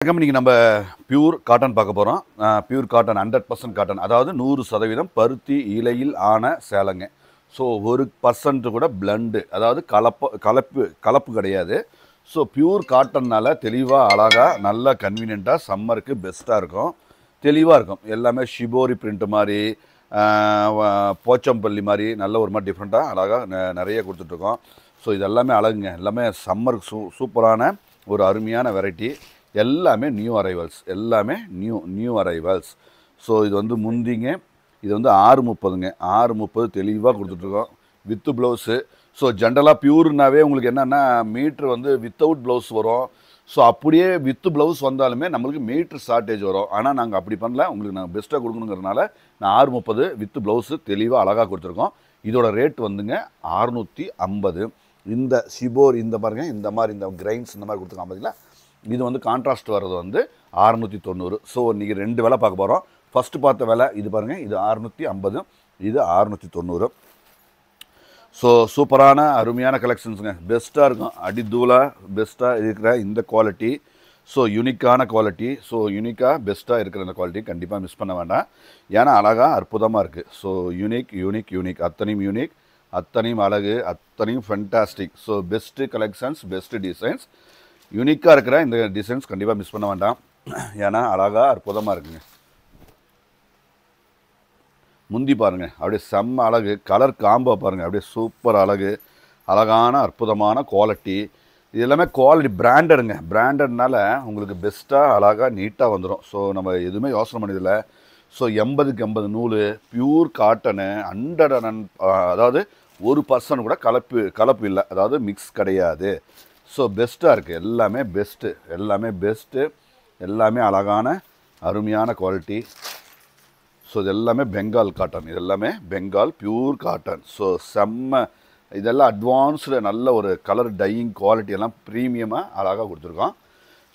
வணக்கம். இன்னைக்கு நம்ம பியூர் காட்டன் பார்க்க போகிறோம். பியூர் காட்டன் 100% காட்டன், அதாவது 100% பருத்தி இலையில் ஆன சேலைங்க. ஸோ 1% கூட பிளண்டு, அதாவது கலப்பு கிடையாது. ஸோ பியூர் காட்டன்னால் தெளிவாக அழகாக நல்லா கன்வீனியண்ட்டாக சம்மருக்கு பெஸ்ட்டாக இருக்கும், தெளிவாக இருக்கும். எல்லாமே ஷிபோரி பிரிண்ட் மாதிரி, போச்சம்பள்ளி மாதிரி நல்ல ஒரு மாதிரி டிஃப்ரெண்ட்டாக அழகாக நிறைய கொடுத்துட்ருக்கோம். ஸோ இது எல்லாமே அழகுங்க. எல்லாமே சம்மருக்கு சூப்பரான ஒரு அருமையான வெரைட்டி. எல்லாமே நியூ அரைவல்ஸ், எல்லாமே நியூ அரைவல்ஸ். ஸோ இது வந்து முந்திங்க, இது வந்து 630ங்க. 630 தெளிவாக கொடுத்துட்ருக்கோம் வித்து ப்ளவுஸு. ஸோ ஜென்ரலாக பியூர்னாவே உங்களுக்கு என்னென்னா மீட்ரு வந்து வித்தவுட் ப்ளவுஸ் வரும். ஸோ அப்படியே வித்து ப்ளவுஸ் வந்தாலுமே நம்மளுக்கு மீட்ரு ஷார்ட்டேஜ் வரும். ஆனால் நாங்கள் அப்படி பண்ணல, உங்களுக்கு நாங்கள் பெஸ்ட்டாக கொடுக்கணுங்கிறதுனால நான் 630 வித்து ப்ளவுஸு தெளிவாக அழகாக கொடுத்துருக்கோம். இதோட ரேட் வந்துங்க 650. இந்த ஷிபோர் இந்த பாருங்கள், இந்த மாதிரி இந்த கிரைன்ஸ் இந்த மாதிரி கொடுத்துருக்காங்க பார்த்தீங்களா, இது வந்து கான்ட்ராஸ்ட் வர்றது வந்து 690. ஸோ இன்றைக்கி 2 விலை பார்க்க போகிறோம். ஃபஸ்ட்டு பார்த்த விலை இது பாருங்கள், இது 650, இது 690. ஸோ சூப்பரான அருமையான கலெக்ஷன்ஸுங்க, பெஸ்ட்டாக இருக்கும். அடிதூளாக பெஸ்ட்டாக இருக்கிற இந்த குவாலிட்டி, ஸோ யூனிக்கான குவாலிட்டி. ஸோ யூனிக்காக பெஸ்ட்டாக இருக்கிற இந்த குவாலிட்டி கண்டிப்பாக மிஸ் பண்ண வேண்டாம். ஏன்னா அழகாக அற்புதமாக இருக்குது. ஸோ யூனிக், அத்தனையும் யூனிக், அத்தனையும் அழகு, அத்தனையும் fantastic. So best collections, best designs, யூனிக்காக இருக்கிற இந்த டிசைன்ஸ் கண்டிப்பாக மிஸ் பண்ண வேண்டாம். ஏன்னா அழகாக அற்புதமாக இருக்குங்க. முந்தி பாருங்கள், அப்படியே செம்ம அழகு. கலர் காம்போ பாருங்கள், அப்படியே சூப்பர் அழகு, அழகான அற்புதமான குவாலிட்டி. இது எல்லாமே குவாலிட்டி பிராண்டடுங்க. பிராண்டட்னால உங்களுக்கு பெஸ்ட்டாக அழகாக நீட்டாக வந்துடும். ஸோ நம்ம எதுவுமே யோசனை பண்ணியதில்லை. ஸோ 80க்கு 80 நூல், பியூர் காட்டனு, 100, அதாவது 1% கூட கலப்பு இல்லை, அதாவது மிக்ஸ் கிடையாது. ஸோ பெஸ்ட்டாக இருக்குது. எல்லாமே பெஸ்ட்டு, எல்லாமே அழகான அருமையான குவாலிட்டி. ஸோ இது எல்லாமே பெங்கால் காட்டன், இது எல்லாமே பெங்கால் பியூர் காட்டன். ஸோ செம்ம, இதெல்லாம் அட்வான்ஸ்டு நல்ல ஒரு கலர் டையிங் குவாலிட்டி, எல்லாம் ப்ரீமியமாக அழகாக கொடுத்துருக்கோம்.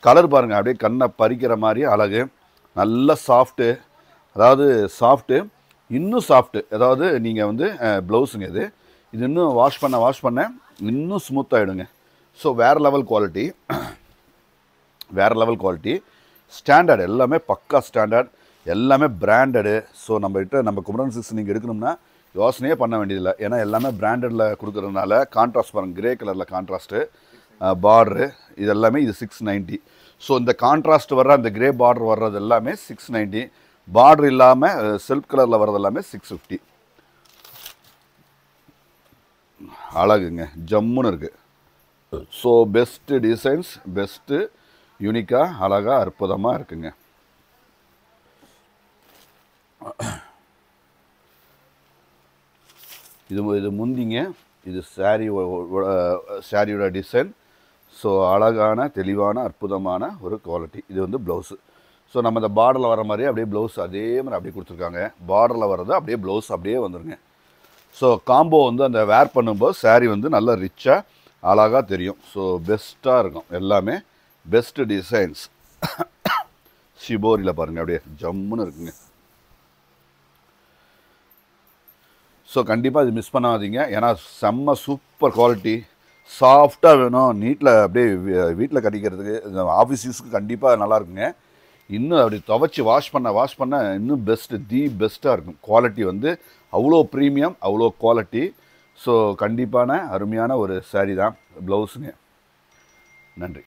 கலர் பாருங்கள், அப்படியே கண்ணை பறிக்கிற மாதிரி அழகு, நல்ல சாஃப்ட்டு, அதாவது சாஃப்ட்டு, இன்னும் சாஃப்ட்டு. அதாவது நீங்கள் வந்து ப்ளவுஸுங்க, இது இன்னும் வாஷ் பண்ண இன்னும் ஸ்மூத்தாகிடுங்க. ஸோ வேறு லெவல் குவாலிட்டி, ஸ்டாண்டர்ட், எல்லாமே பக்கா ஸ்டாண்டர்ட், எல்லாமே பிராண்டடு. ஸோ நம்ம குமரன் சில்க்ஸ் நீங்கள் எடுக்கணும்னா யோசனையே பண்ண வேண்டியதில்லை. ஏன்னா எல்லாமே பிராண்டடில் கொடுக்குறதுனால. கான்ட்ராஸ்ட் பாருங்கள், கிரே கலரில் கான்ட்ராஸ்ட்டு பார்ட்ரு, இது எல்லாமே இது 690. ஸோ இந்த கான்ட்ராஸ்ட் வர்ற அந்த கிரே பார்டர் வர்றது எல்லாமே 690. பார்டர் இல்லாமல் செல்ஃப் கலரில் வர்றது எல்லாமே 650. அழகுங்க, ஜம்முன்னு இருக்குது. ஸோ பெஸ்ட்டு டிசைன்ஸ், பெஸ்ட்டு யூனிக்காக அழகாக அற்புதமாக இருக்குங்க. இது முந்திங்க, இது சாரியோட டிசைன். ஸோ அழகான தெளிவான அற்புதமான ஒரு குவாலிட்டி. இது வந்து ப்ளவுஸு. ஸோ நம்ம இந்த பார்டரில் வர மாதிரி அப்படியே ப்ளவுஸ் அதே மாதிரி அப்படியே கொடுத்துருக்காங்க. பார்டரில் வர்றது அப்படியே ப்ளவுஸ் அப்படியே வந்துருங்க. ஸோ காம்போ வந்து அந்த வேர் பண்ணும்போது சாரீ வந்து நல்லா ரிச்சாக அழகாக தெரியும். ஸோ பெஸ்ட்டாக இருக்கும், எல்லாமே பெஸ்ட்டு டிசைன்ஸ். ஷிபோரியில் பாருங்கள், அப்படியே ஜம்முன்னு இருக்குங்க. ஸோ கண்டிப்பாக இது மிஸ் பண்ணாதீங்க. ஏன்னா செம்ம சூப்பர் குவாலிட்டி, சாஃப்டாக வேணும், நீட்டில் அப்படியே வீட்டில் கட்டிக்கிறதுக்கு, ஆஃபீஸ் யூஸுக்கு கண்டிப்பாக நல்லாயிருக்குங்க. இன்னும் அப்படி துவைச்சி வாஷ் பண்ண இன்னும் பெஸ்ட்டாக இருக்கும். குவாலிட்டி வந்து அவ்வளோ ப்ரீமியம், அவ்வளோ குவாலிட்டி. ஸோ கண்டிப்பான அருமையான ஒரு சாரீ தான் ப்ளவுஸுங்க. நன்றி.